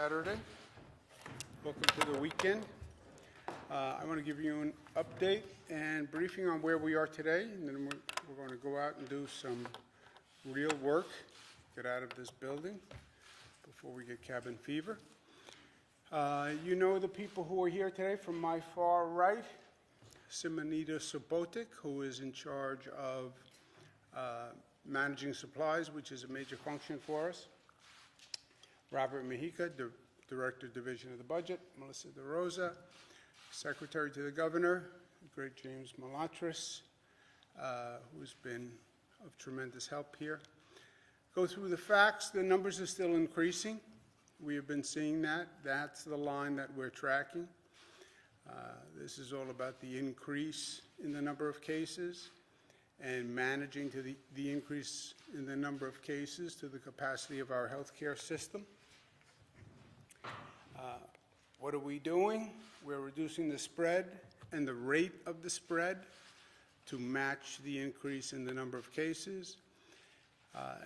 Saturday. Welcome to the weekend. I want to give you an update and briefing on where we are today, and then we're going to go out and do some real work, get out of this building before we get cabin fever. You know the people who are here today. From my far right, Simonita Sobotic, who is in charge of managing supplies, which is a major function for us. Robert Mejica, Director, Division of the Budget. Melissa DeRosa, Secretary to the Governor. Great James Malatris, who's been of tremendous help here. Go through the facts. The numbers are still increasing. We have been seeing that. That's the line that we're tracking. This is all about the increase in the number of cases and managing to the increase in the number of cases to the capacity of our healthcare system. What are we doing? We're reducing the spread and the rate of the spread to match the increase in the number of cases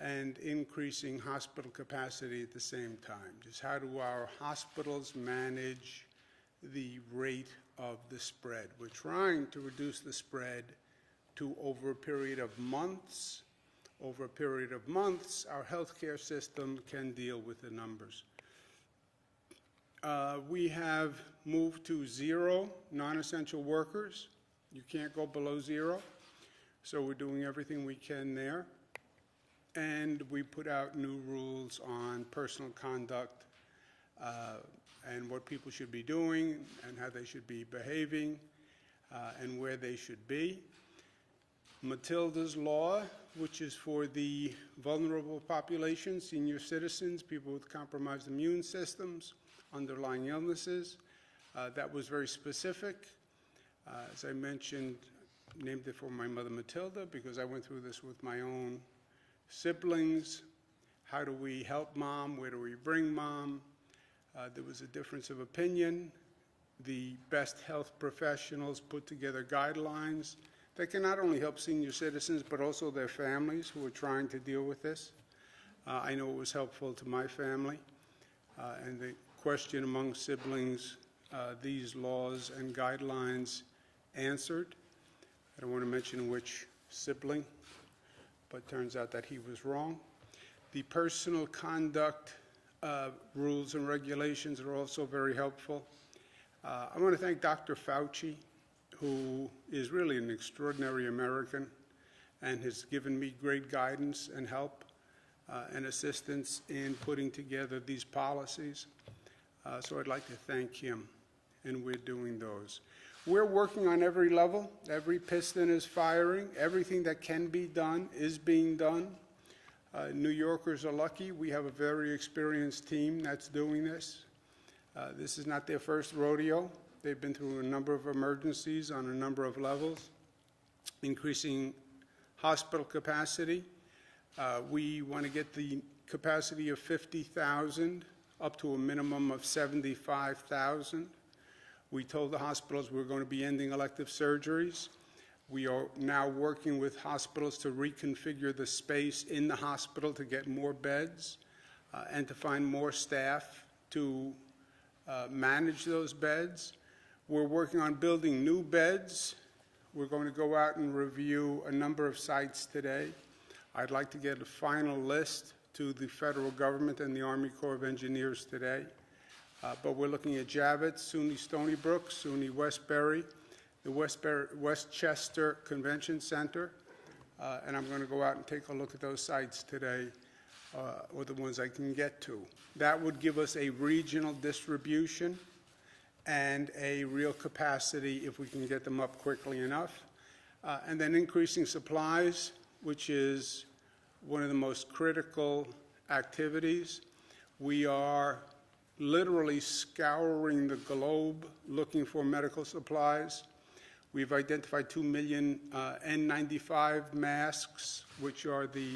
and increasing hospital capacity at the same time. Just how do our hospitals manage the rate of the spread? We're trying to reduce the spread to over a period of months. Over a period of months, our healthcare system can deal with the numbers. We have moved to 0 non-essential workers. You can't go below 0, so we're doing everything we can there. And we put out new rules on personal conduct and what people should be doing and how they should be behaving and where they should be. Matilda's Law, which is for the vulnerable population, senior citizens, people with compromised immune systems, underlying illnesses. That was very specific. As I mentioned, named it for my mother Matilda because I went through this with my own siblings. How do we help mom? Where do we bring mom? There was a difference of opinion. The best health professionals put together guidelines that can not only help senior citizens but also their families who are trying to deal with this. I know it was helpful to my family. And the question among siblings, these laws and guidelines answered. I don't want to mention which sibling, but turns out that he was wrong. The personal conduct rules and regulations are also very helpful. I want to thank Dr. Fauci, who is really an extraordinary American and has given me great guidance and help and assistance in putting together these policies. So I'd like to thank him, and we're doing those. We're working on every level. Every piston is firing. Everything that can be done is being done. New Yorkers are lucky. We have a very experienced team that's doing this. This is not their first rodeo. They've been through a number of emergencies on a number of levels, increasing hospital capacity. We want to get the capacity of 50,000 up to a minimum of 75,000. We told the hospitals we're going to be ending elective surgeries. We are now working with hospitals to reconfigure the space in the hospital to get more beds and to find more staff to manage those beds. We're working on building new beds. We're going to go out and review a number of sites today. I'd like to get a final list to the federal government and the Army Corps of Engineers today. But we're looking at Javits, SUNY Stony Brook, SUNY Westbury, the Westchester Convention Center, and I'm going to go out and take a look at those sites today, or the ones I can get to. That would give us a regional distribution and a real capacity if we can get them up quickly enough. And then increasing supplies, which is one of the most critical activities. We are literally scouring the globe looking for medical supplies. We've identified 2 million N95 masks, which are the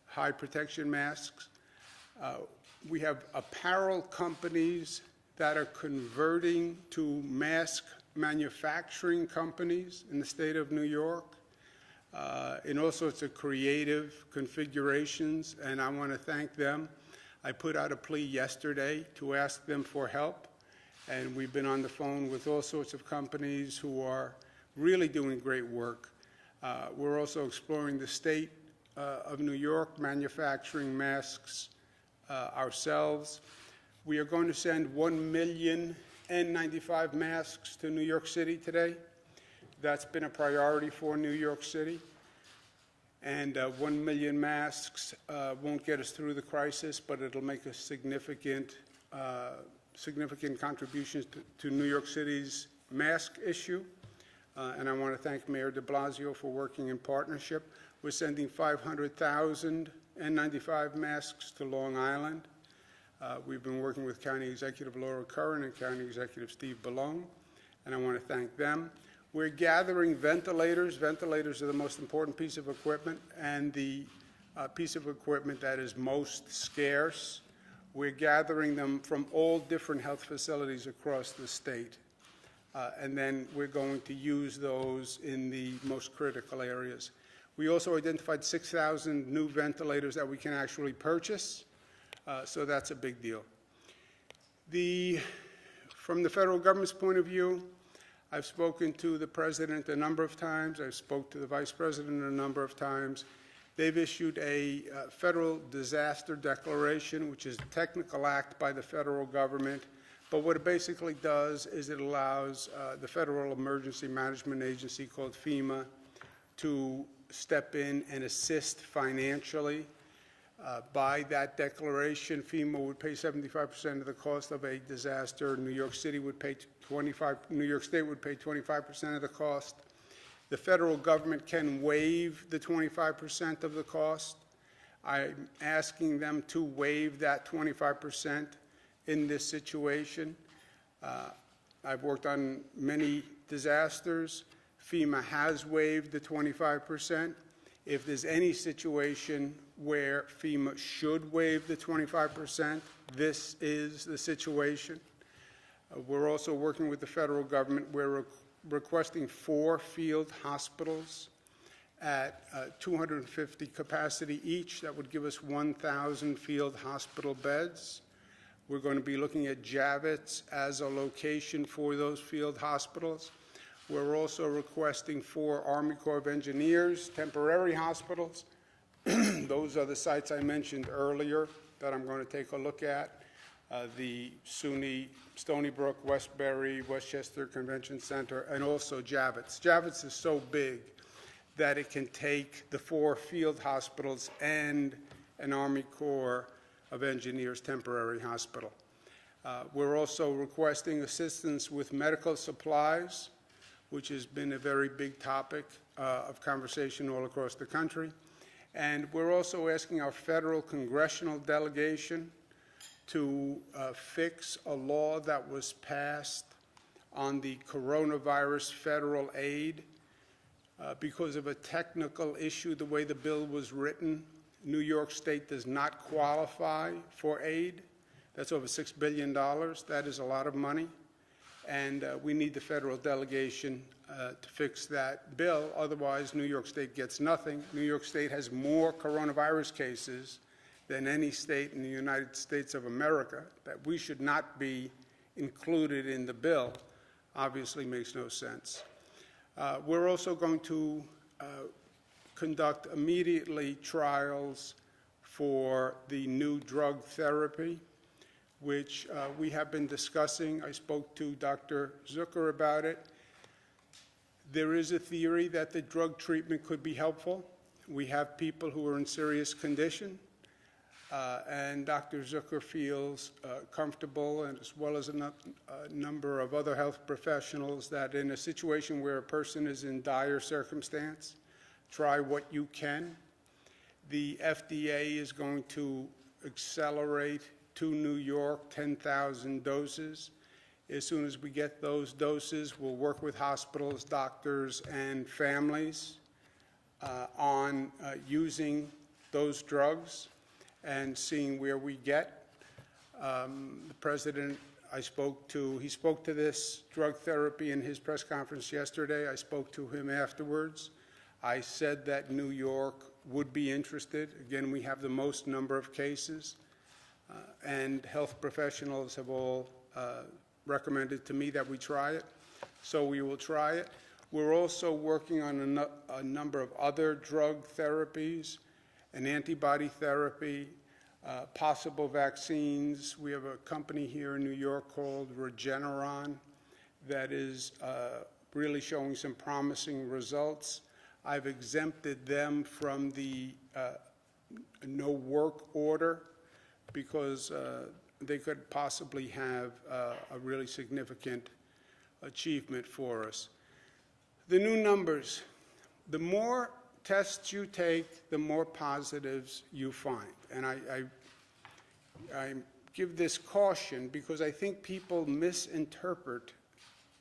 high protection masks. We have apparel companies that are converting to mask manufacturing companies in the state of New York in all sorts of creative configurations, and I want to thank them. I put out a plea yesterday to ask them for help, and we've been on the phone with all sorts of companies who are really doing great work. We're also exploring the state of New York, manufacturing masks ourselves. We are going to send 1 million N95 masks to New York City today. That's been a priority for New York City. And 1 million masks won't get us through the crisis, but it'll make a significant contributions to New York City's mask issue. And I want to thank Mayor de Blasio for working in partnership. We're sending 500,000 N95 masks to Long Island. We've been working with County Executive Laura Curran and County Executive Steve Ballone, and I want to thank them. We're gathering ventilators. Ventilators are the most important piece of equipment and the piece of equipment that is most scarce. We're gathering them from all different health facilities across the state. And then we're going to use those in the most critical areas. We also identified 6,000 new ventilators that we can actually purchase, so that's a big deal. From the federal government's point of view, I've spoken to the president a number of times. I've spoken to the vice president a number of times. They've issued a federal disaster declaration, which is a technical act by the federal government. But what it basically does is it allows the Federal Emergency Management Agency, called FEMA, to step in and assist financially. By that declaration, FEMA would pay 75% of the cost of a disaster. New York City would pay New York State would pay 25% of the cost. The federal government can waive the 25% of the cost. I'm asking them to waive that 25% in this situation. I've worked on many disasters. FEMA has waived the 25%. If there's any situation where FEMA should waive the 25%, this is the situation. We're also working with the federal government. We're requesting 4 field hospitals at 250 capacity each. That would give us 1,000 field hospital beds. We're going to be looking at Javits as a location for those field hospitals. We're also requesting 4 Army Corps of Engineers temporary hospitals. Those are the sites I mentioned earlier that I'm going to take a look at. The SUNY, Stony Brook, Westbury, Westchester Convention Center, and also Javits. Javits is so big that it can take the 4 field hospitals and an Army Corps of Engineers temporary hospital. We're also requesting assistance with medical supplies, which has been a very big topic of conversation all across the country. And we're also asking our federal congressional delegation to fix a law that was passed on the coronavirus federal aid. Because of a technical issue, the way the bill was written, New York State does not qualify for aid. That's over $6 billion. That is a lot of money. And we need the federal delegation to fix that bill. Otherwise, New York State gets nothing. New York State has more coronavirus cases than any state in the United States of America. That we should not be included in the bill obviously makes no sense. We're also going to conduct immediately trials for the new drug therapy, which we have been discussing. I spoke to Dr. Zucker about it. There is a theory that the drug treatment could be helpful. We have people who are in serious condition, and Dr. Zucker feels comfortable, and as well as a number of other health professionals, that in a situation where a person is in dire circumstance, try what you can. The FDA is going to accelerate to New York 10,000 doses. As soon as we get those doses, we'll work with hospitals, doctors, and families on using those drugs and seeing where we get. The president he spoke to this drug therapy in his press conference yesterday. I spoke to him afterwards. I said that New York would be interested. Again, we have the most number of cases. and health professionals have all recommended to me that we try it, so we will try it. We're also working on a number of other drug therapies, an antibody therapy, possible vaccines. We have a company here in New York called Regeneron that is really showing some promising results. I've exempted them from the no work order because they could possibly have a really significant achievement for us. The new numbers, the more tests you take, the more positives you find. And I give this caution because I think people misinterpret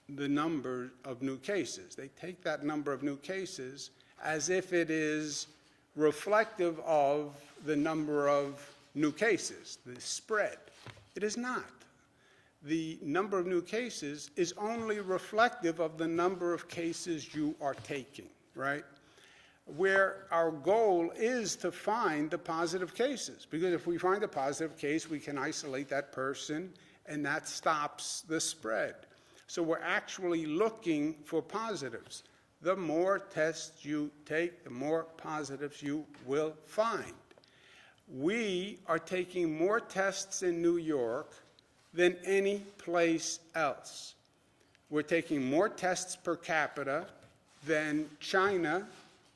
the number of new cases. They take that number of new cases as if it is reflective of the number of new cases, the spread. It is not. The number of new cases is only reflective of the number of cases you are taking, right? Where our goal is to find the positive cases, because if we find a positive case, we can isolate that person, and that stops the spread. So we're actually looking for positives. The more tests you take, the more positives you will find. We are taking more tests in New York than any place else. We're taking more tests per capita than China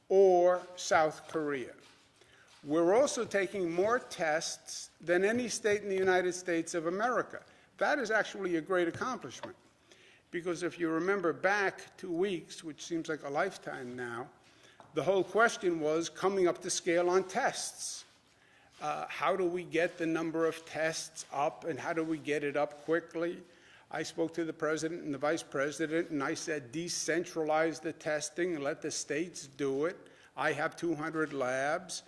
or South Korea. We're also taking more tests than any state in the United States of America. That is actually a great accomplishment, because if you remember back 2 weeks, which seems like a lifetime now, the whole question was coming up to scale on tests. How do we get the number of tests up, and how do we get it up quickly? I spoke to the president and the vice president, and I said, decentralize the testing and let the states do it. I have 200 labs.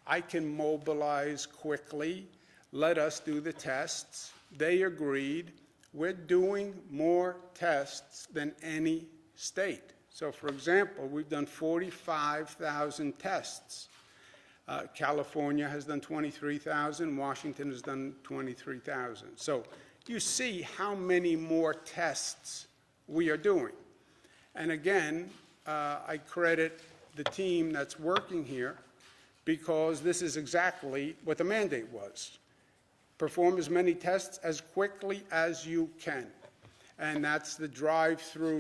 I can mobilize quickly. Let us do the tests. They agreed. We're doing more tests than any state. So, for example, we've done 45,000 tests. California has done 23,000. Washington has done 23,000. So you see how many more tests we are doing. And again, I credit the team that's working here, because this is exactly what the mandate was. Perform as many tests as quickly as you can. And that's the drive-throughs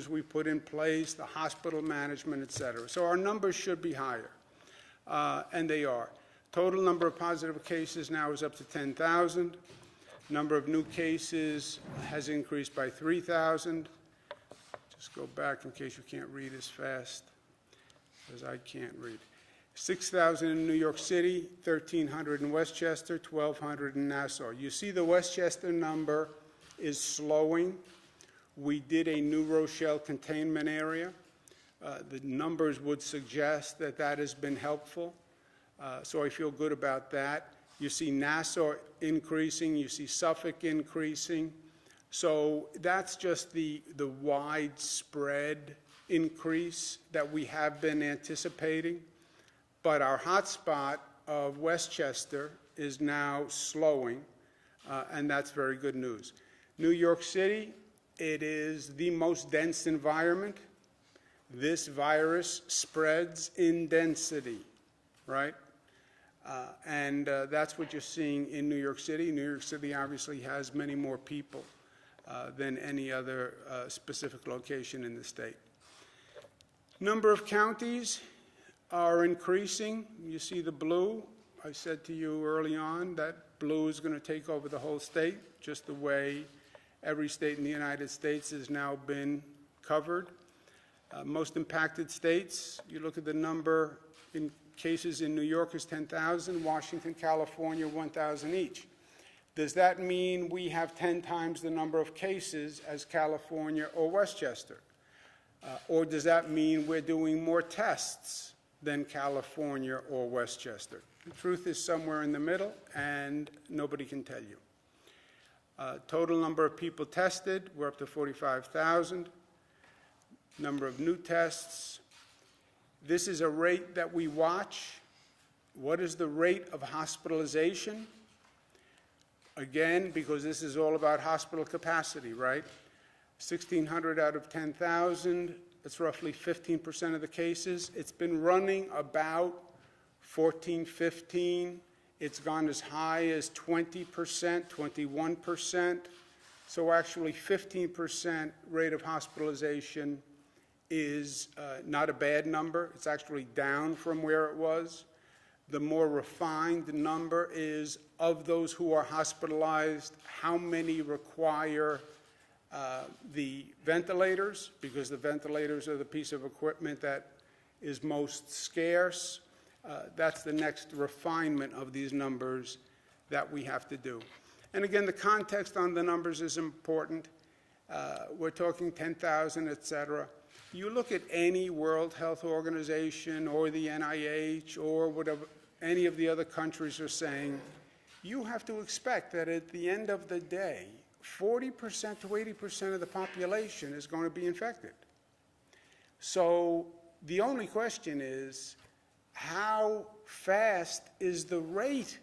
we put in place, the hospital management, et cetera. So our numbers should be higher. And they are. Total number of positive cases now is up to 10,000. Number of new cases has increased by 3,000. Just go back in case you can't read as fast as I can't read. 6,000 in New York City, 1,300 in Westchester, 1,200 in Nassau. You see the Westchester number is slowing. We did a New Rochelle containment area. The numbers would suggest that that has been helpful, so I feel good about that. You see Nassau increasing, you see Suffolk increasing, so that's just the widespread increase that we have been anticipating. But our hotspot of Westchester is now slowing, and that's very good news. New York City, it is the most dense environment. This virus spreads in density, right? And that's what you're seeing in New York City. New York City obviously has many more people than any other specific location in the state. Number of counties are increasing. You see the blue. I said to you early on that blue is going to take over the whole state, just the way every state in the United States has now been covered. Most impacted states, you look at the number in cases in New York is 10,000, Washington, California, 1,000 each. Does that mean we have 10 times the number of cases as California or Westchester? Or does that mean we're doing more tests than California or Westchester? The truth is somewhere in the middle, and nobody can tell you. Total number of people tested, we're up to 45,000. Number of new tests. This is a rate that we watch. What is the rate of hospitalization? Again, because this is all about hospital capacity, right? 1,600 out of 10,000, that's roughly 15% of the cases. It's been running about 14, 15. It's gone as high as 20%, 21%. So actually 15% rate of hospitalization is not a bad number. It's actually down from where it was. The more refined number is, of those who are hospitalized, how many require the ventilators, because the ventilators are the piece of equipment that is most scarce. That's the next refinement of these numbers that we have to do. And again, the context on the numbers is important. We're talking 10,000, et cetera. You look at any World Health Organization or the NIH or whatever any of the other countries are saying, you have to expect that at the end of the day, 40% to 80% of the population is going to be infected. So the only question is, how fast is the rate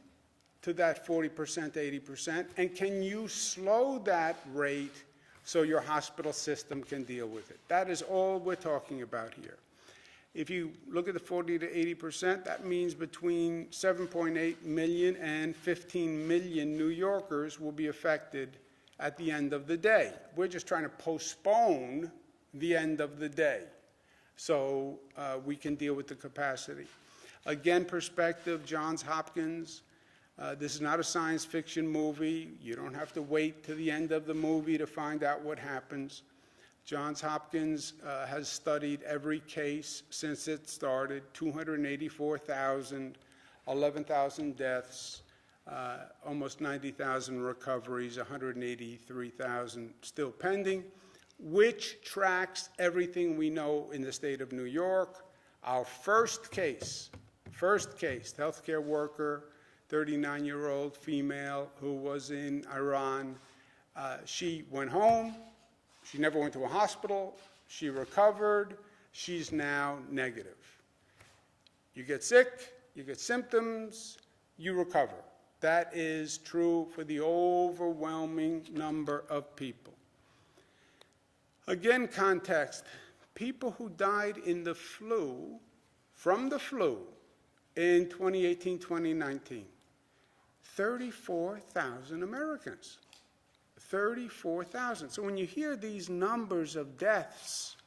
to that 40%, 80%, and can you slow that rate so your hospital system can deal with it? That is all we're talking about here. If you look at the 40 to 80%, that means between 7.8 million and 15 million New Yorkers will be affected at the end of the day. We're just trying to postpone the end of the day so we can deal with the capacity. Again, perspective, Johns Hopkins. This is not a science fiction movie. You don't have to wait to the end of the movie to find out what happens. Johns Hopkins has studied every case since it started, 284,000, 11,000 deaths, almost 90,000 recoveries, 183,000 still pending, which tracks everything we know in the state of New York. Our first case, healthcare worker, 39-year-old female who was in Iran. She went home. She never went to a hospital. She recovered. She's now negative. You get sick, you get symptoms, you recover. That is true for the overwhelming number of people. Again, context. People who died in the flu, from the flu, in 2018, 2019, 34,000 Americans. 34,000. So when you hear these numbers of deaths,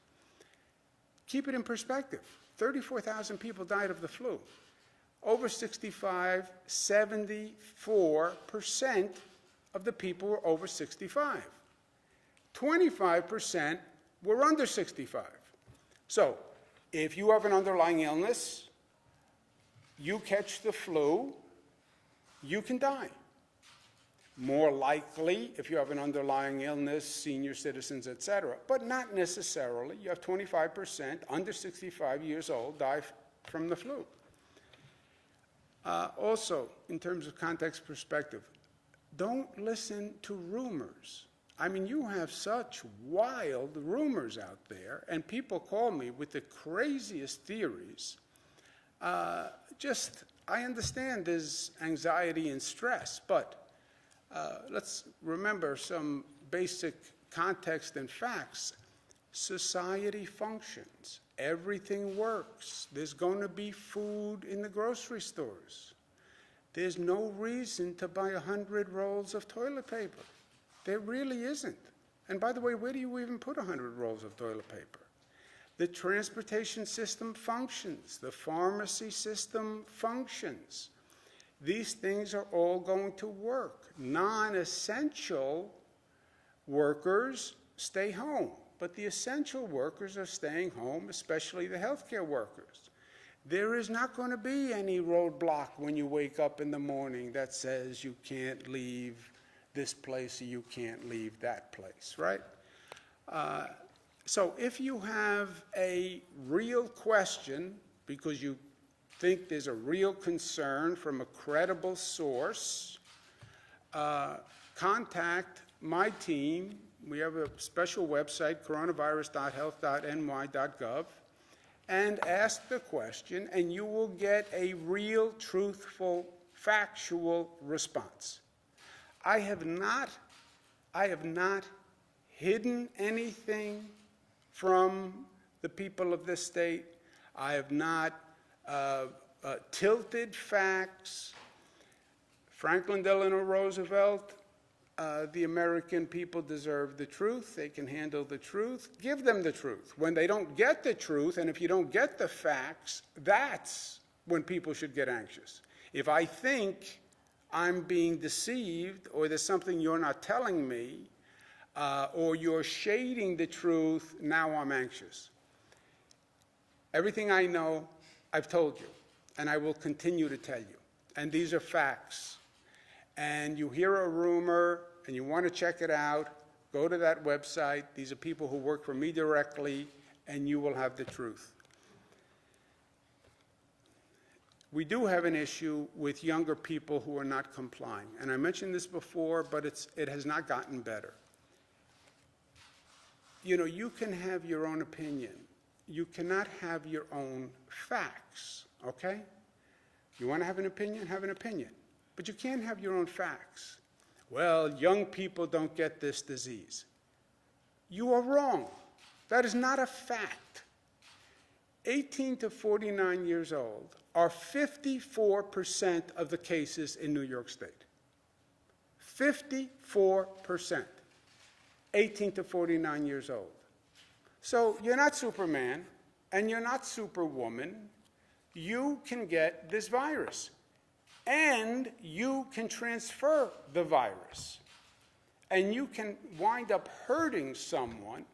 keep it in perspective. 34,000 people died of the flu. Over 65, 74% of the people were over 65. 25% were under 65. So if you have an underlying illness, you catch the flu, you can die. More likely if you have an underlying illness, senior citizens, et cetera, but not necessarily. You have 25% under 65 years old die from the flu. Also, in terms of context perspective, don't listen to rumors. I mean, you have such wild rumors out there, and people call me with the craziest theories. I understand there's anxiety and stress, but let's remember some basic context and facts. Society functions. Everything works. There's going to be food in the grocery stores. There's no reason to buy 100 rolls of toilet paper. There really isn't. And by the way, where do you even put 100 rolls of toilet paper? The transportation system functions. The pharmacy system functions. These things are all going to work. Non-essential workers stay home, but the essential workers are staying home, especially the healthcare workers. There is not going to be any roadblock when you wake up in the morning that says you can't leave this place or you can't leave that place, right? So if you have a real question, because you think there's a real concern from a credible source, contact my team. We have a special website, coronavirus.health.ny.gov, and ask the question, and you will get a real, truthful, factual response. I have not hidden anything from the people of this state. I have not tilted facts. Franklin Delano Roosevelt, the American people deserve the truth. They can handle the truth. Give them the truth. When they don't get the truth, and if you don't get the facts, that's when people should get anxious. If I think I'm being deceived, or there's something you're not telling me, or you're shading the truth, now I'm anxious. Everything I know, I've told you, and I will continue to tell you. And these are facts. And you hear a rumor, and you want to check it out, go to that website. These are people who work for me directly, and you will have the truth. We do have an issue with younger people who are not complying. And I mentioned this before, but it has not gotten better. You know, you can have your own opinion. You cannot have your own facts, okay? You want to have an opinion? Have an opinion. But you can't have your own facts. Well, young people don't get this disease. You are wrong. That is not a fact. 18 to 49 years old are 54% of the cases in New York State. 54%. 18 to 49 years old. So you're not Superman, and you're not Superwoman. You can get this virus, and you can transfer the virus, and you can wind up hurting someone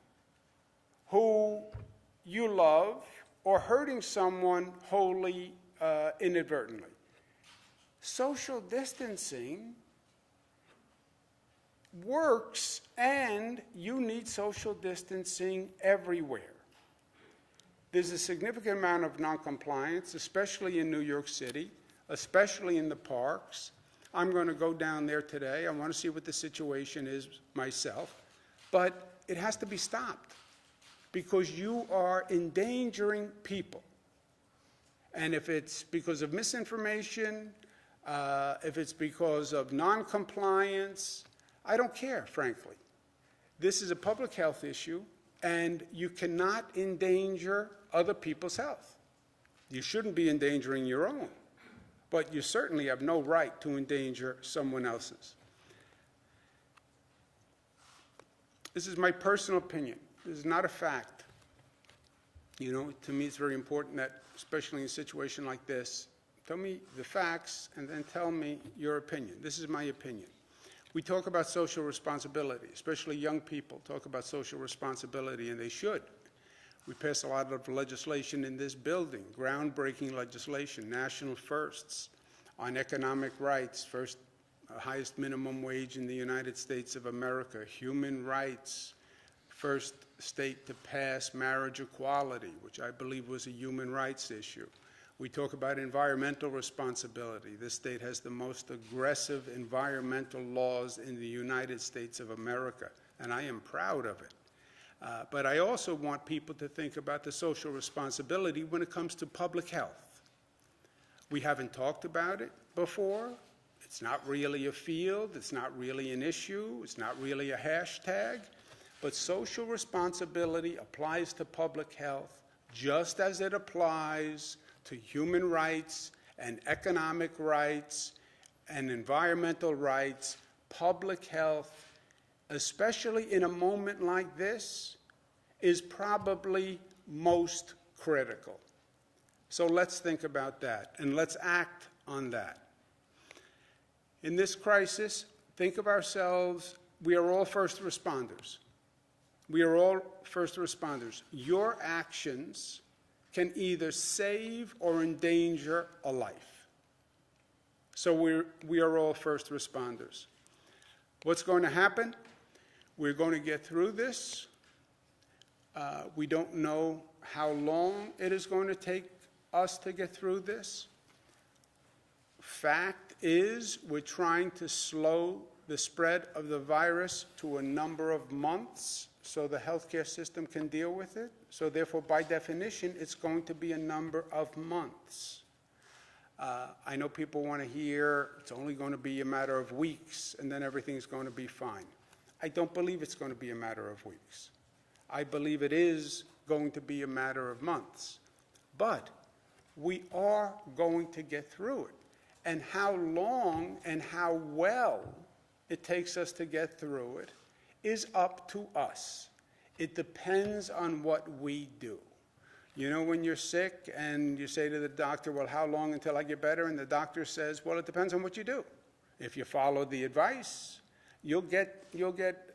who you love, or hurting someone wholly inadvertently. Social distancing works, and you need social distancing everywhere. There's a significant amount of noncompliance, especially in New York City, especially in the parks. I'm going to go down there today. I want to see what the situation is myself. But it has to be stopped, because you are endangering people. And if it's because of misinformation, if it's because of noncompliance, I don't care, frankly. This is a public health issue, and you cannot endanger other people's health. You shouldn't be endangering your own, but you certainly have no right to endanger someone else's. This is my personal opinion. This is not a fact. You know, to me it's very important that, especially in a situation like this, tell me the facts and then tell me your opinion. This is my opinion. We talk about social responsibility, especially young people talk about social responsibility, and they should. We pass a lot of legislation in this building, groundbreaking legislation, national firsts on economic rights, first highest minimum wage in the United States of America, human rights, first state to pass marriage equality, which I believe was a human rights issue. We talk about environmental responsibility. This state has the most aggressive environmental laws in the United States of America, and I am proud of it. But I also want people to think about the social responsibility when it comes to public health. We haven't talked about it before. It's not really a field. It's not really an issue. It's not really a hashtag. But social responsibility applies to public health just as it applies to human rights and economic rights and environmental rights. Public health, especially in a moment like this, is probably most critical. So let's think about that, and let's act on that. In this crisis, think of ourselves, we are all first responders. We are all first responders. Your actions can either save or endanger a life. So we are all first responders. What's going to happen? We're going to get through this. We don't know how long it is going to take us to get through this. Fact is, we're trying to slow the spread of the virus to a number of months so the healthcare system can deal with it. So therefore, by definition, it's going to be a number of months. I know people want to hear it's only going to be a matter of weeks and then everything's going to be fine. I don't believe it's going to be a matter of weeks. I believe it is going to be a matter of months. But we are going to get through it. And how long and how well it takes us to get through it is up to us. It depends on what we do. You know, when you're sick and you say to the doctor, well, how long until I get better? And the doctor says, well, it depends on what you do. If you follow the advice, you'll get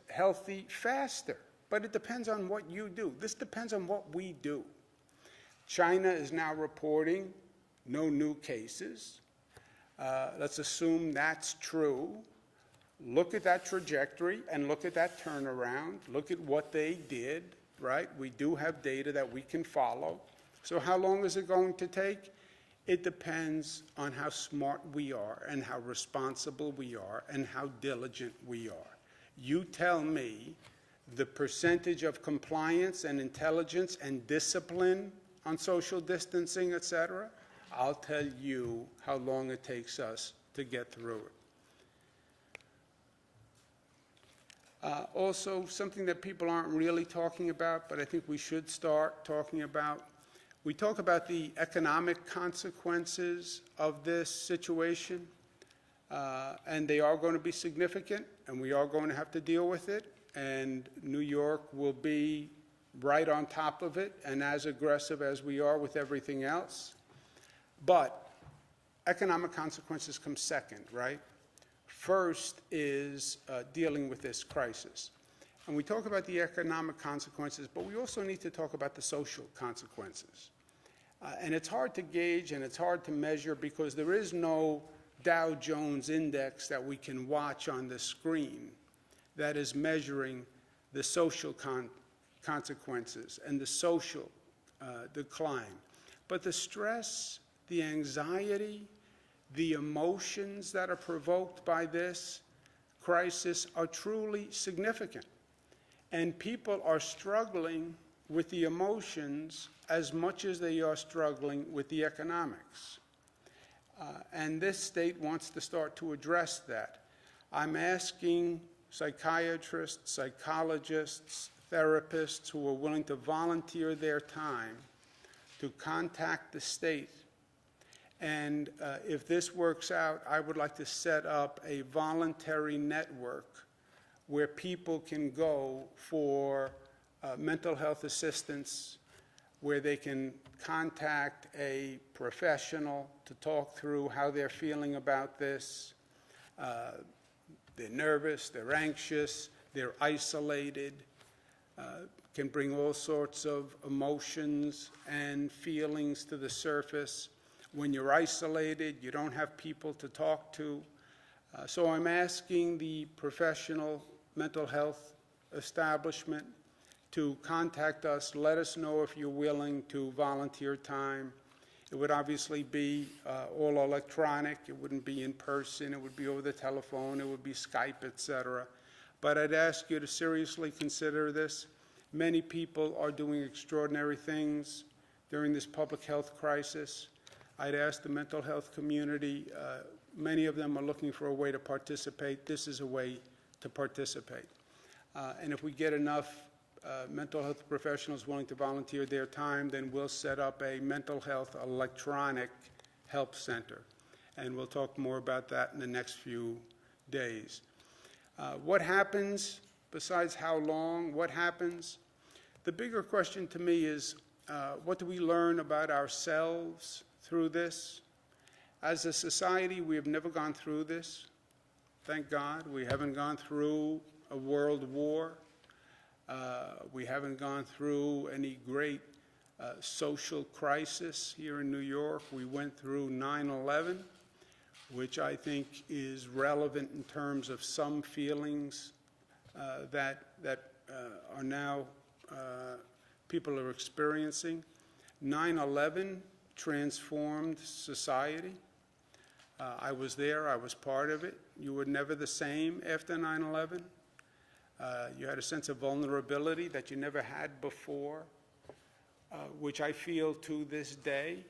healthy faster. But it depends on what you do. This depends on what we do. China is now reporting no new cases. Let's assume that's true. Look at that trajectory and look at that turnaround. Look at what they did, right? We do have data that we can follow. So how long is it going to take? It depends on how smart we are and how responsible we are and how diligent we are. You tell me the percentage of compliance and intelligence and discipline on social distancing, et cetera. I'll tell you how long it takes us to get through it. Also, something that people aren't really talking about, but I think we should start talking about. We talk about the economic consequences of this situation, and they are going to be significant, and we are going to have to deal with it, and New York will be right on top of it and as aggressive as we are with everything else. But economic consequences come second, right? First is dealing with this crisis. And we talk about the economic consequences, but we also need to talk about the social consequences. And it's hard to gauge and it's hard to measure because there is no Dow Jones index that we can watch on the screen that is measuring the social consequences and the social decline. But the stress, the anxiety, the emotions that are provoked by this crisis are truly significant. And people are struggling with the emotions as much as they are struggling with the economics. And this state wants to start to address that. I'm asking psychiatrists, psychologists, therapists who are willing to volunteer their time to contact the state. And if this works out, I would like to set up a voluntary network where people can go for mental health assistance, where they can contact a professional to talk through how they're feeling about this. They're nervous, they're anxious, they're isolated, can bring all sorts of emotions and feelings to the surface. When you're isolated, you don't have people to talk to. So I'm asking the professional mental health establishment to contact us, let us know if you're willing to volunteer time. It would obviously be all electronic. It wouldn't be in person. It would be over the telephone. It would be Skype, etc. But I'd ask you to seriously consider this. Many people are doing extraordinary things during this public health crisis. I'd ask the mental health community, many of them are looking for a way to participate. This is a way to participate. And if we get enough mental health professionals willing to volunteer their time, then we'll set up a mental health electronic help center. And we'll talk more about that in the next few days. What happens, besides how long, what happens? The bigger question to me is, what do we learn about ourselves through this? As a society, we have never gone through this. Thank God. We haven't gone through a world war. We haven't gone through any great social crisis here in New York. We went through 9/11, which I think is relevant in terms of some feelings that are now people are experiencing. 9/11 transformed society. I was there. I was part of it. You were never the same after 9/11. You had a sense of vulnerability that you never had before, which I feel to this day.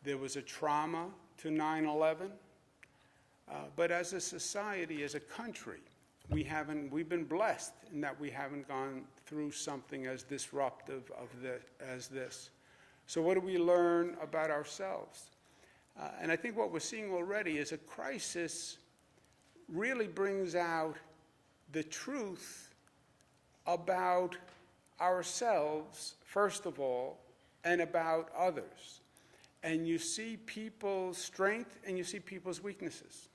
There was a trauma to 9/11. But as a society, as a country, we've been blessed in that we haven't gone through something as disruptive as this. So what do we learn about ourselves? And I think what we're seeing already is a crisis really brings out the truth about ourselves, first of all, and about others. And you see people's strength and you see people's weaknesses.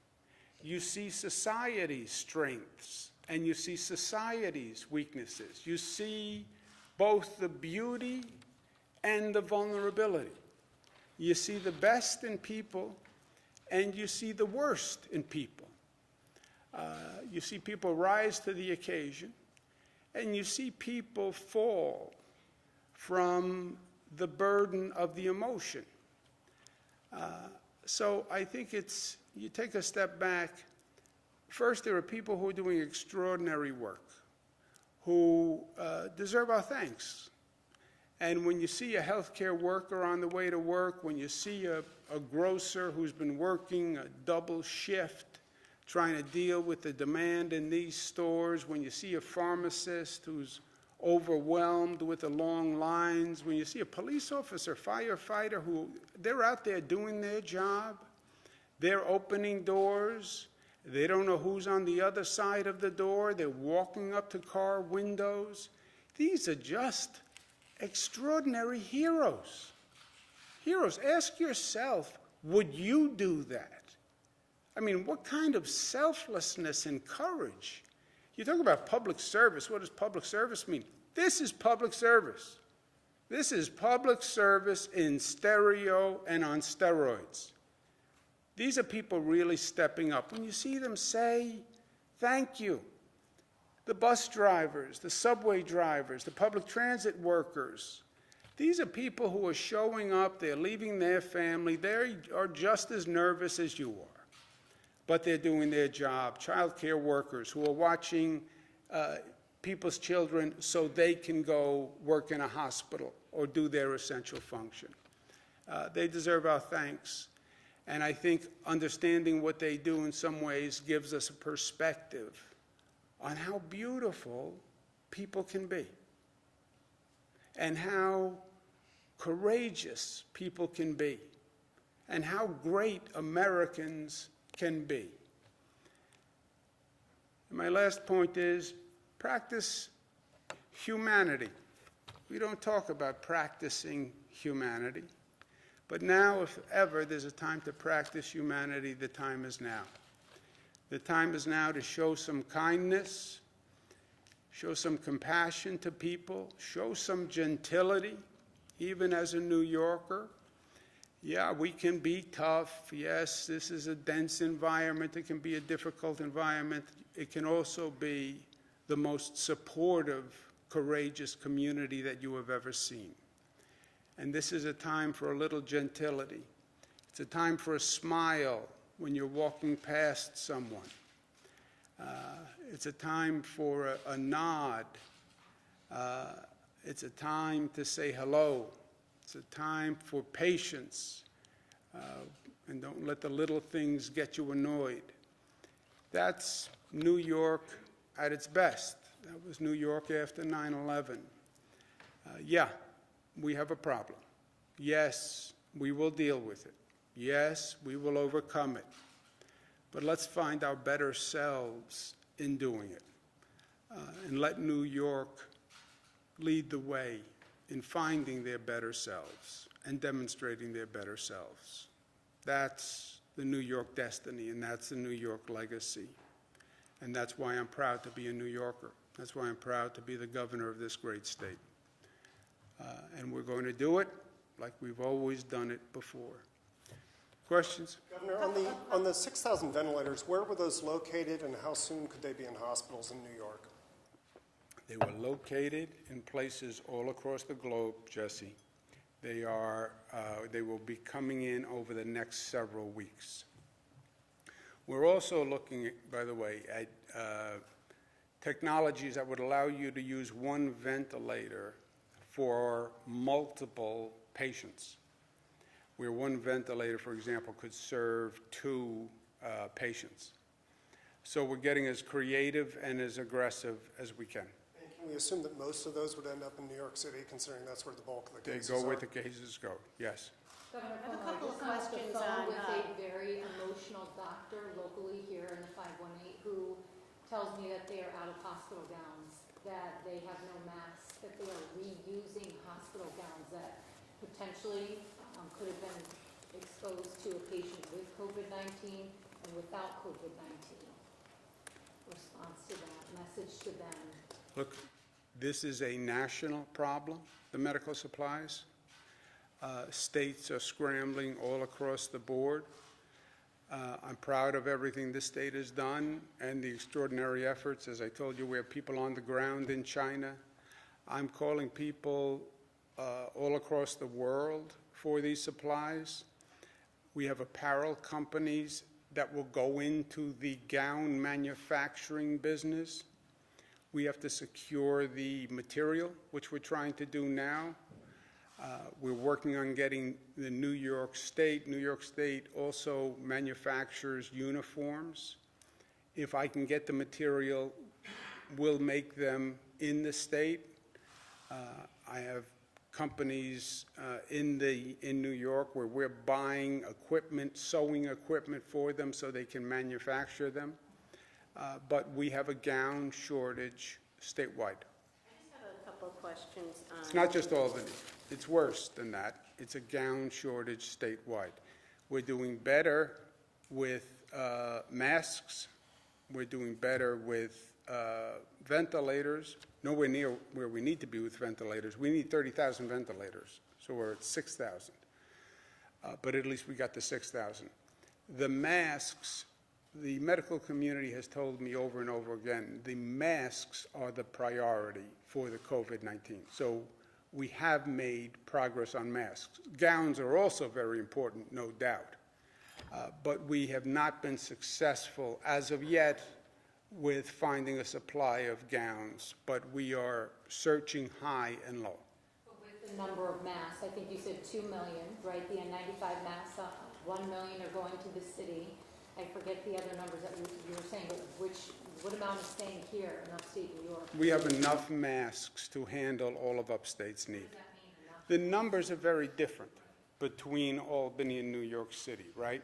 You see society's strengths and you see society's weaknesses. You see both the beauty and the vulnerability. You see the best in people and you see the worst in people. You see people rise to the occasion and you see people fall from the burden of the emotion. So I think you take a step back. First, there are people who are doing extraordinary work, who deserve our thanks. And when you see a healthcare worker on the way to work, when you see a grocer who's been working a double shift, trying to deal with the demand in these stores, when you see a pharmacist who's overwhelmed with the long lines, when you see a police officer, firefighter, who they're out there doing their job, they're opening doors, they don't know who's on the other side of the door, they're walking up to car windows. These are just extraordinary heroes. Heroes. Ask yourself, would you do that? I mean, what kind of selflessness and courage? You talk about public service. What does public service mean? This is public service. This is public service in stereo and on steroids. These are people really stepping up. When you see them say, thank you, the bus drivers, the subway drivers, the public transit workers, these are people who are showing up, they're leaving their family, they are just as nervous as you are, but they're doing their job. Child care workers who are watching people's children so they can go work in a hospital or do their essential function. They deserve our thanks. And I think understanding what they do in some ways gives us a perspective on how beautiful people can be and how courageous people can be and how great Americans can be. And my last point is practice humanity. We don't talk about practicing humanity, but now, if ever there's a time to practice humanity, the time is now. The time is now to show some kindness, show some compassion to people, show some gentility, even as a New Yorker. Yeah, we can be tough. Yes, this is a dense environment. It can be a difficult environment. It can also be the most supportive, courageous community that you have ever seen. And this is a time for a little gentility. It's a time for a smile when you're walking past someone. It's a time for a nod. It's a time to say hello. It's a time for patience. And don't let the little things get you annoyed. That's New York at its best. That was New York after 9/11. Yeah, we have a problem. Yes, we will deal with it. Yes, we will overcome it. But let's find our better selves in doing it. And let New York lead the way in finding their better selves and demonstrating their better selves. That's the New York destiny, and that's the New York legacy. And that's why I'm proud to be a New Yorker. That's why I'm proud to be the governor of this great state. And we're going to do it like we've always done it before. Questions? Governor, on the 6,000 ventilators, where were those located and how soon could they be in hospitals in New York? They were located in places all across the globe, Jesse. They will be coming in over the next several weeks. We're also looking, by the way, at technologies that would allow you to use one ventilator for multiple patients. where one ventilator, for example, could serve 2 patients. So we're getting as creative and as aggressive as we can. And can we assume that most of those would end up in New York City, considering that's where the bulk of the They cases go are? where the cases go, yes. I have a couple of questions on with a very emotional doctor locally here in the 518 who tells me that they are out of hospital gowns, that they have no masks, that they are reusing hospital gowns that potentially could have been exposed to a patient with COVID-19 and without COVID-19. Response to that, message to them. Look, this is a national problem, the medical supplies. States are scrambling all across the board. I'm proud of everything this state has done and the extraordinary efforts. As I told you, we have people on the ground in China. I'm calling people all across the world for these supplies. We have apparel companies that will go into the gown manufacturing business. We have to secure the material, which we're trying to do now. We're working on getting the New York State. New York State also manufactures uniforms. If I can get the material, we'll make them in the state. I have companies in New York where we're buying equipment, sewing equipment for them so they can manufacture them. But we have a gown shortage statewide. I just have a couple of questions on... It's not just Albany. It's worse than that. It's a gown shortage statewide. We're doing better with masks. We're doing better with ventilators. Nowhere near where we need to be with ventilators. We need 30,000 ventilators, so we're at 6,000. But at least we got the 6,000. The masks, the medical community has told me over and over again, the masks are the priority for the COVID-19. So we have made progress on masks. Gowns are also very important, no doubt. But we have not been successful as of yet with finding a supply of gowns, but we are searching high and low. But with the number of masks, I think you said 2 million, right? The N95 masks, 1 million are going to the city. I forget the other numbers that you were saying, but what amount is staying here in upstate New York? We have enough masks to handle all of upstate's need. What does that mean, enough? The numbers are very different between Albany and New York City, right?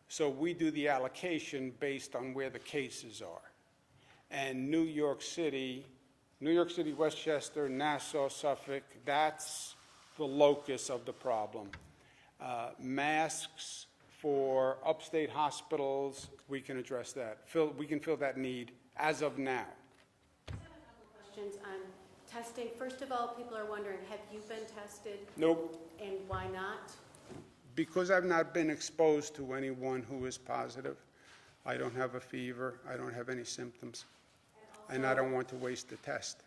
So we do the allocation based on where the cases are. And New York City, Westchester, Nassau, Suffolk, that's the locus of the problem. Masks for upstate hospitals, we can address that. We can fill that need as of now. I have a couple of questions on testing. First of all, people are wondering, have you been tested? Nope. And why not? Because I've not been exposed to anyone who is positive. I don't have a fever. I don't have any symptoms. And I don't want to waste the test.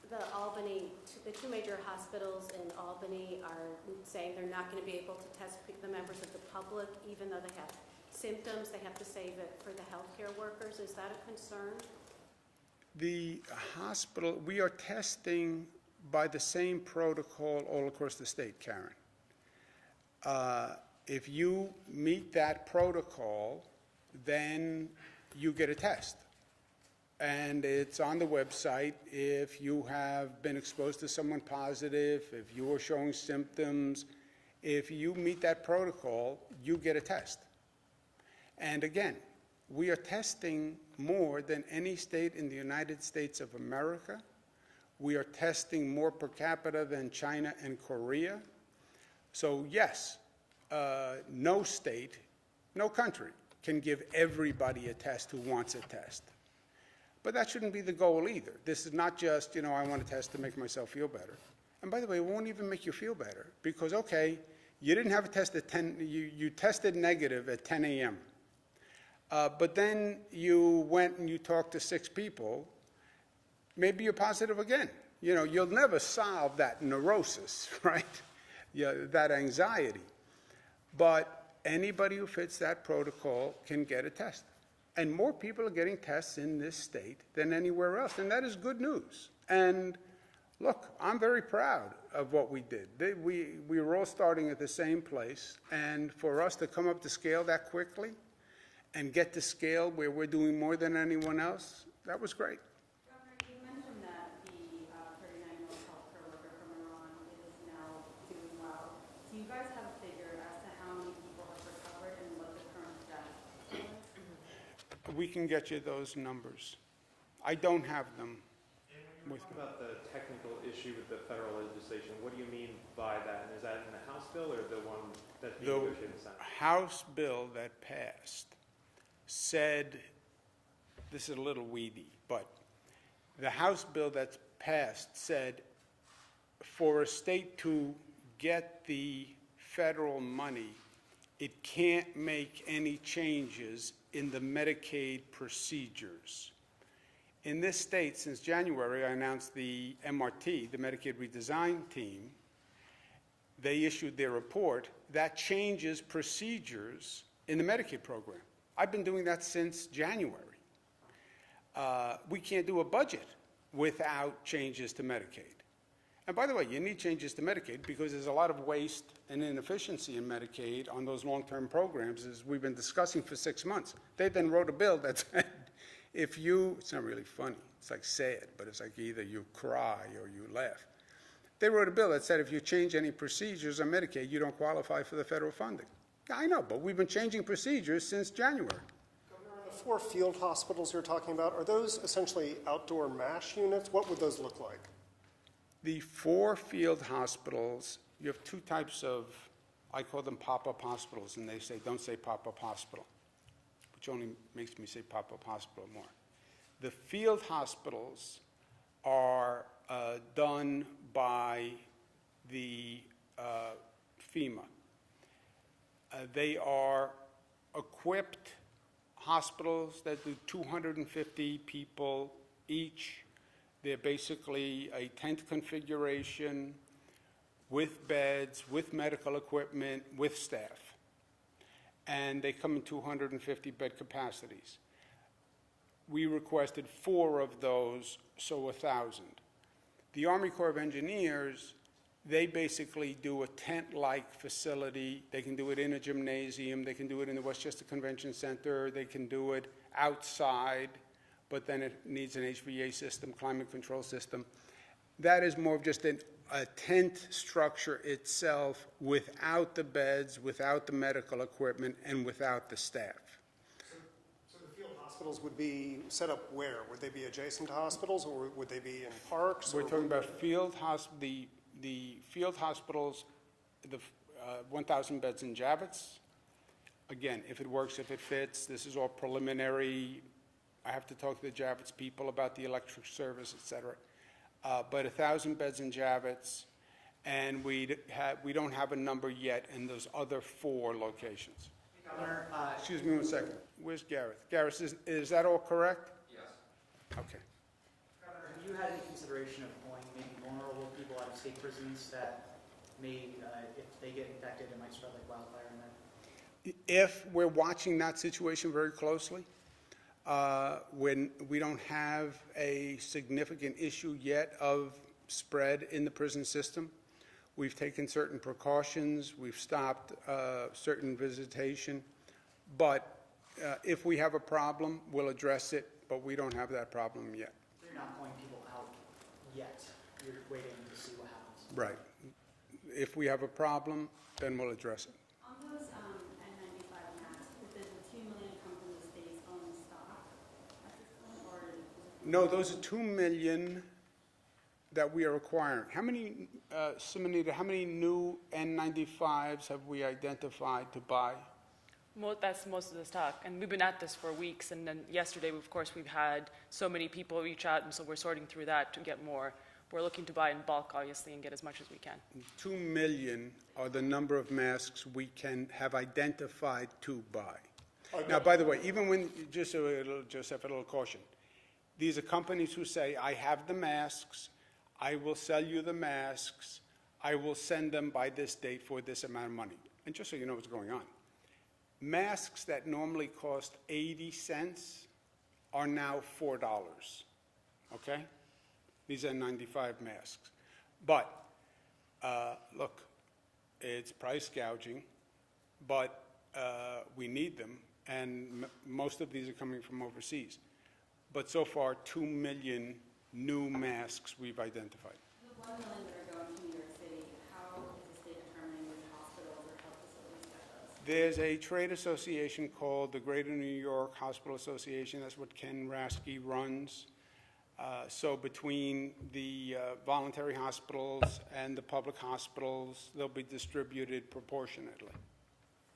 The two major hospitals in Albany are saying they're not going to be able to test the members of the public, even though they have symptoms. They have to save it for the healthcare workers. Is that a concern? The hospital, we are testing by the same protocol all across the state, Karen. If you meet that protocol, then you get a test. And it's on the website. If you have been exposed to someone positive, if you are showing symptoms, if you meet that protocol, you get a test. And again, we are testing more than any state in the United States of America. We are testing more per capita than China and Korea. So yes, no state, no country can give everybody a test who wants a test. But that shouldn't be the goal either. This is not just, I want a test to make myself feel better. And by the way, it won't even make you feel better because, okay, you didn't have a test at 10, you tested negative at 10 a.m. But then you went and you talked to 6 people, maybe you're positive again. You'll never solve that neurosis, right? That anxiety. But anybody who fits that protocol can get a test. And more people are getting tests in this state than anywhere else, and that is good news. And Look, I'm very proud of what we did. We were all starting at the same place, and for us to come up to scale that quickly and get to scale where we're doing more than anyone else, that was great. Governor, you mentioned that the 39-year-old healthcare worker from Iran is now doing well. Do you guys have a figure as to how many people have recovered and what the current status is? We can get you those numbers. I don't have them with me. About the technical issue with the federal legislation, what do you mean by that? And is that in the House bill or the one that's being negotiated in the Senate? The House bill that passed said, this is a little weedy, but the House bill that passed said for a state to get the federal money, it can't make any changes in the Medicaid procedures. In this state, since January, I announced the MRT, the Medicaid Redesign Team. They issued their report that changes procedures in the Medicaid program. I've been doing that since January. We can't do a budget without changes to Medicaid. And by the way, you need changes to Medicaid because there's a lot of waste and inefficiency in Medicaid on those long-term programs, as we've been discussing for 6 months. They then wrote a bill that said, if you, it's not really funny, it's like sad, but it's like either you cry or you laugh. They wrote a bill that said if you change any procedures on Medicaid, you don't qualify for the federal funding. Yeah, I know, but we've been changing procedures since January. Governor, the 4 field hospitals you're talking about, are those essentially outdoor MASH units? What would those look like? The 4 field hospitals, you have 2 types of, I call them pop-up hospitals, and they say, don't say pop-up hospital, which only makes me say pop-up hospital more. The field hospitals are done by the FEMA. They are equipped hospitals that do 250 people each. They're basically a tent configuration with beds, with medical equipment, with staff. And they come in 250 bed capacities. We requested 4 of those, so 1,000. The Army Corps of Engineers, they basically do a tent-like facility. They can do it in a gymnasium. They can do it in the Westchester Convention Center. They can do it outside, but then it needs an HVAC system, climate control system. That is more of just a tent structure itself without the beds, without the medical equipment, and without the staff. So the field hospitals would be set up where? Would they be adjacent to hospitals, or would they be in parks? We're talking about the field hospitals, the 1,000 beds in Javits. Again, if it works, if it fits, this is all preliminary. I have to talk to the Javits people about the electric service, et cetera. But 1,000 beds in Javits, and we don't have a number yet in those other 4 locations. Governor, Excuse me 1 second. Where's Gareth? Gareth, is that all correct? Yes. Okay. Governor, have you had any consideration of pulling maybe vulnerable people out of state prisons that may, if they get infected, it might spread like wildfire in there? If we're watching that situation very closely, when we don't have a significant issue yet of spread in the prison system, we've taken certain precautions, we've stopped certain visitation, but if we have a problem, we'll address it, but we don't have that problem yet. So you're not pulling people out yet, you're waiting to see what happens? Right. If we have a problem, then we'll address it. On those N95 masks, did the 2 million come from the state's own stock at this point, or is it? No, those are 2 million that we are acquiring. How many, Simonita, how many new N95s have we identified to buy? That's most of the stock, and we've been at this for weeks, and then yesterday, of course, we've had so many people reach out, and so we're sorting through that to get more. We're looking to buy in bulk, obviously, and get as much as we can. 2 million are the number of masks we can have identified to buy. Now, by the way, even when, just a little caution, these are companies who say, I have the masks, I will sell you the masks, I will send them by this date for this amount of money. And just so you know what's going on, masks that normally cost 80 cents are now $4, okay? These are 95 masks. But, look, it's price gouging, but we need them, and most of these are coming from overseas. But so far, 2 million new masks we've identified. The 1 million that are going to New York City, how is the state determining which hospitals or health facilities get those? There's a trade association called the Greater New York Hospital Association. That's what Ken Rasky runs. So between the voluntary hospitals and the public hospitals, they'll be distributed proportionately.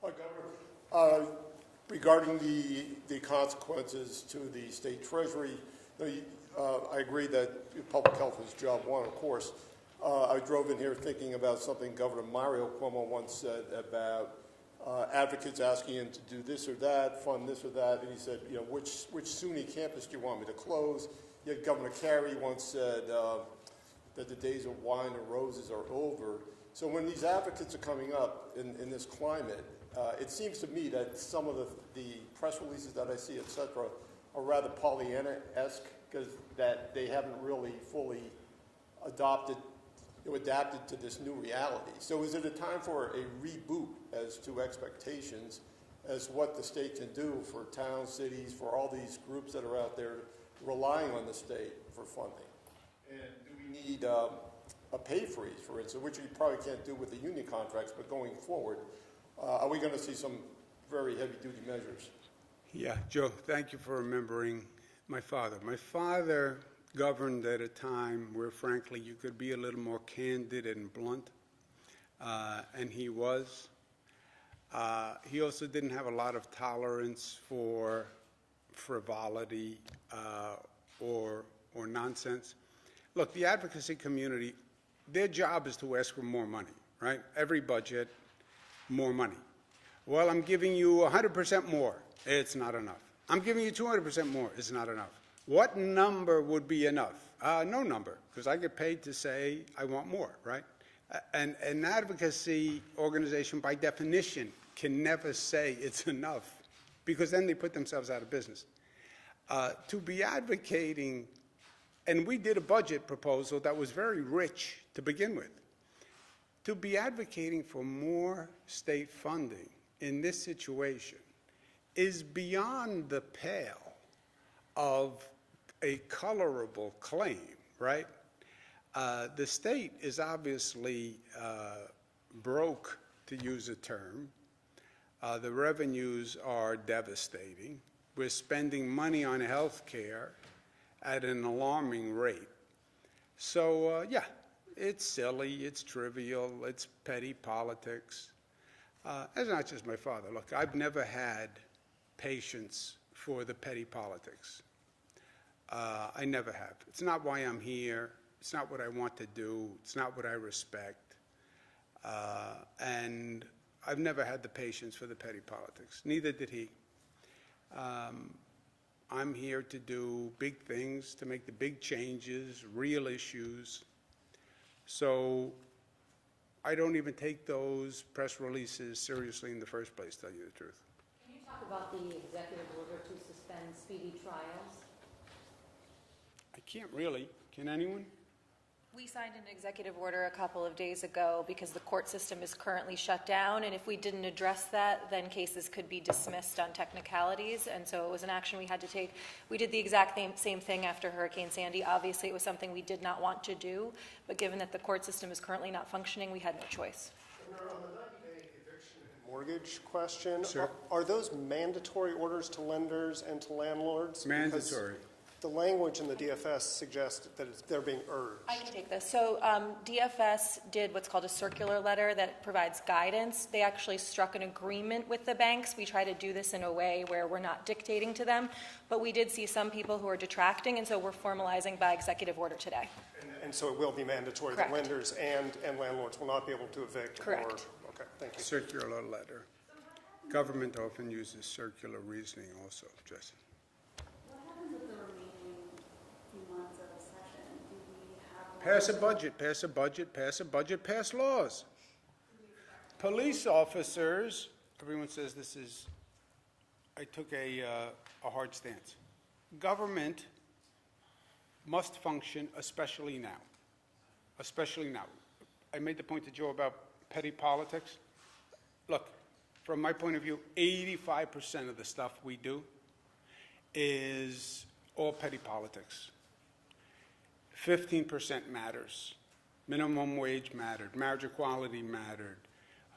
Governor, regarding the consequences to the state treasury, I agree that public health is job one, of course. I drove in here thinking about something Governor Mario Cuomo once said about advocates asking him to do this or that, fund this or that, and he said, which SUNY campus do you want me to close? Yet Governor Carey once said that the days of wine and roses are over. So when these advocates are coming up in this climate, it seems to me that some of the press releases that I see, et cetera, are rather Pollyanna-esque, because that they haven't really fully adapted to this new reality. So is it a time for a reboot as to expectations as what the state can do for towns, cities, for all these groups that are out there relying on the state for funding? And do we need a pay freeze, for instance, which we probably can't do with the union contracts, but going forward, are we going to see some very heavy-duty measures? Yeah, Joe, thank you for remembering my father. My father governed at a time where, frankly, you could be a little more candid and blunt, and he was. He also didn't have a lot of tolerance for frivolity or nonsense. Look, the advocacy community, their job is to ask for more money, right? Every budget, more money. Well, I'm giving you 100% more. It's not enough. I'm giving you 200% more. It's not enough. What number would be enough? No number, because I get paid to say I want more, right? And an advocacy organization, by definition, can never say it's enough, because then they put themselves out of business. To be advocating, and we did a budget proposal that was very rich to begin with. To be advocating for more state funding in this situation is beyond the pale of a colorable claim, right? The state is obviously broke, to use a term. The revenues are devastating. We're spending money on health care at an alarming rate. So, yeah, it's silly, it's trivial, it's petty politics. It's not just my father. Look, I've never had patience for the petty politics. I never have. It's not why I'm here. It's not what I want to do. It's not what I respect. And I've never had the patience for the petty politics. Neither did he. I'm here to do big things, to make the big changes, real issues. So I don't even take those press releases seriously in the first place, to tell you the truth. Can you talk about the executive order to suspend speedy trials? I can't really. Can anyone? We signed an executive order a couple of days ago because the court system is currently shut down, and if we didn't address that, then cases could be dismissed on technicalities, and so it was an action we had to take. We did the exact same thing after Hurricane Sandy. Obviously, it was something we did not want to do, but given that the court system is currently not functioning, we had no choice. On the 90-day eviction and mortgage question, Sure. are those mandatory orders to lenders and to landlords? Mandatory. Because the language in the DFS suggests that they're being urged. I can take this. So DFS did what's called a circular letter that provides guidance. They actually struck an agreement with the banks. We try to do this in a way where we're not dictating to them, but we did see some people who are detracting, and so we're formalizing by executive order today. And so it will be mandatory Correct. that lenders and landlords will not be able to evict? Correct. Okay, thank you. Circular letter. Government often uses circular reasoning also, Jesse. What happens with the remaining few months of the session? Do we have... Pass a budget, pass a budget, pass a budget, pass laws. Police officers, everyone says this is, I took a hard stance. Government must function, especially now. Especially now. I made the point to Joe about petty politics. Look, from my point of view, 85% of the stuff we do is all petty politics. 15% matters. Minimum wage mattered. Marriage equality mattered.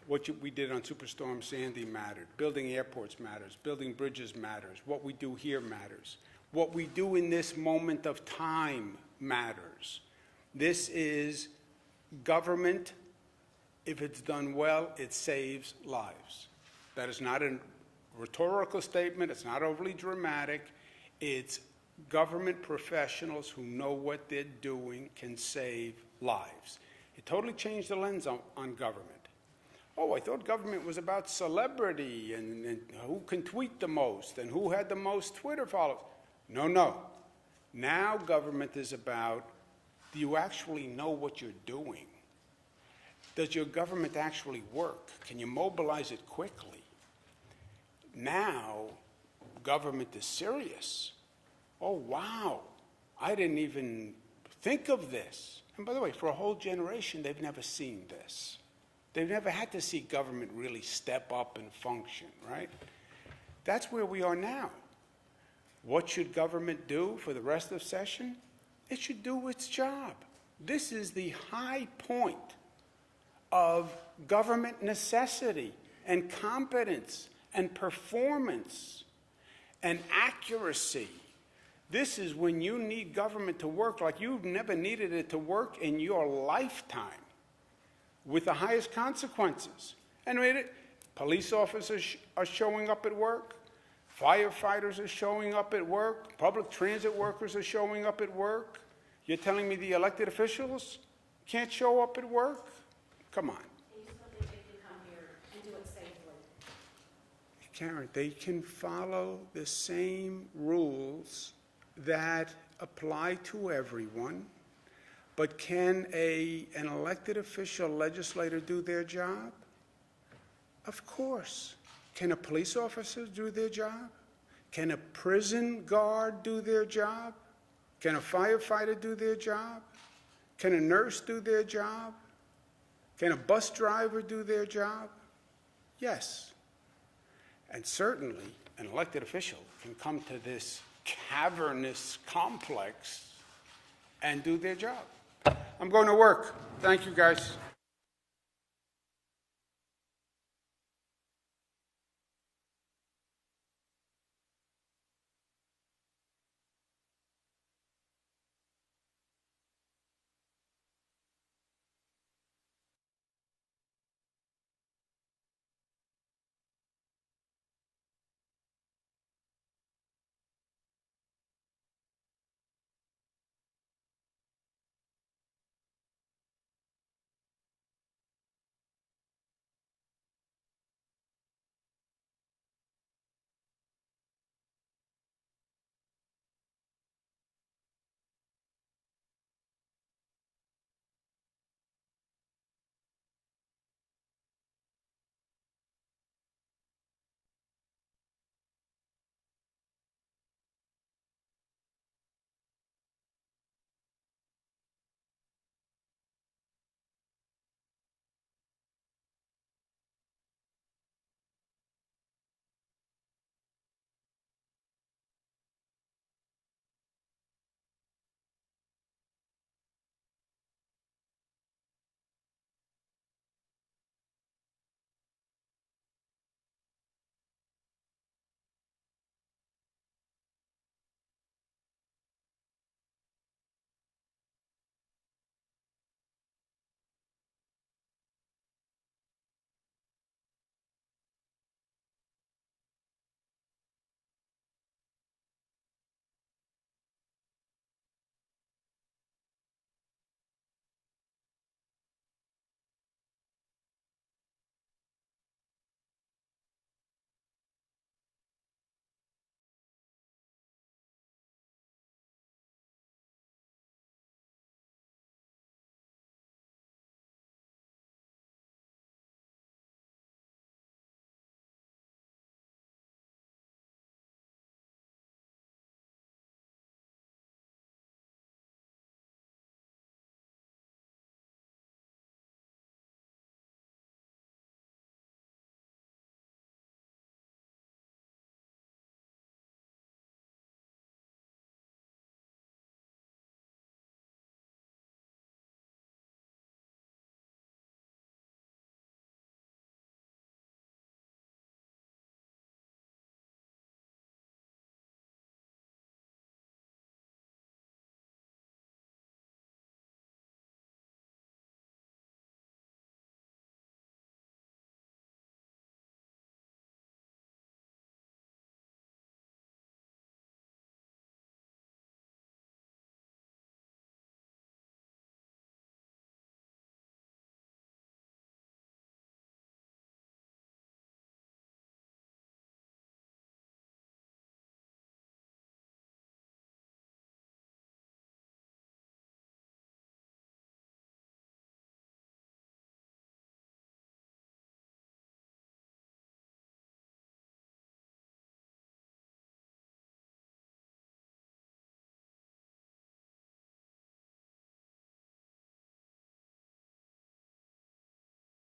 We did on Superstorm Sandy mattered. Building airports matters. Building bridges matters. What we do here matters. What we do in this moment of time matters. This is government. If it's done well, it saves lives. That is not a rhetorical statement. It's not overly dramatic. It's government professionals who know what they're doing can save lives. It totally changed the lens on government. Oh, I thought government was about celebrity and who can tweet the most and who had the most Twitter followers. No, no. Now government is about, do you actually know what you're doing? Does your government actually work? Can you mobilize it quickly? Now, government is serious. Oh, wow, I didn't even think of this. And by the way, for a whole generation, they've never seen this. They've never had to see government really step up and function, right? That's where we are now. What should government do for the rest of session? It should do its job. This is the high point of government necessity and competence and performance and accuracy. This is when you need government to work like you've never needed it to work in your lifetime, with the highest consequences. And police officers are showing up at work, firefighters are showing up at work, public transit workers are showing up at work. You're telling me the elected officials can't show up at work? Come on. They can come here and do it safely. Karen, they can follow the same rules that apply to everyone, but can an elected official, legislator do their job? Of course. Can a police officer do their job? Can a prison guard do their job? Can a firefighter do their job? Can a nurse do their job? Can a bus driver do their job? Yes. And certainly, an elected official can come to this cavernous complex and do their job. I'm going to work. Thank you, guys.